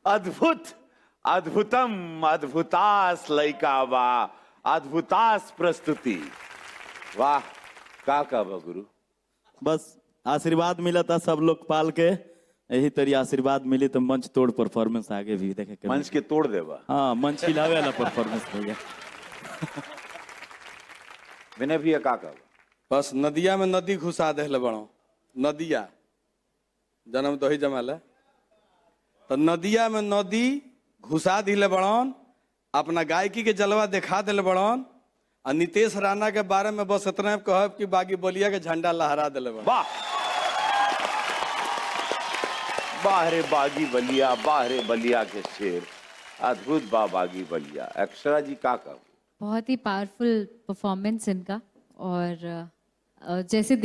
अद्भुत अद्भुतम अद्भुतास लयका वाह अद्भुतास प्रस्तुति वाह का गुरु बस आशीर्वाद मिला था सब लोग पाल के यही तरी आशीर्वाद मिली तो मंच तोड़ परफॉर्मेंस आगे भी देखे के मंच के तोड़ देवा। हाँ मंच हिलावे वाला परफॉर्मेंस भैया। विनय भैया का बस नदिया में नदी घुसा दे बड़ो नदिया जन्म दही जमाल तो नदिया में नदी घुसा दिले बड़न अपना गायकी के जलवा दिखा दिले बड़न और नितेश राणा के बारे में बस इतना कहब कि बागी बलिया के झंडा लहरा दिले बड़न। वाह बाहरे बागी बलिया बाहरे बलिया के शेर अद्भुत बागी बलिया। अक्षरा जी का बहुत ही पावरफुल परफॉर्मेंस इनका और जैसे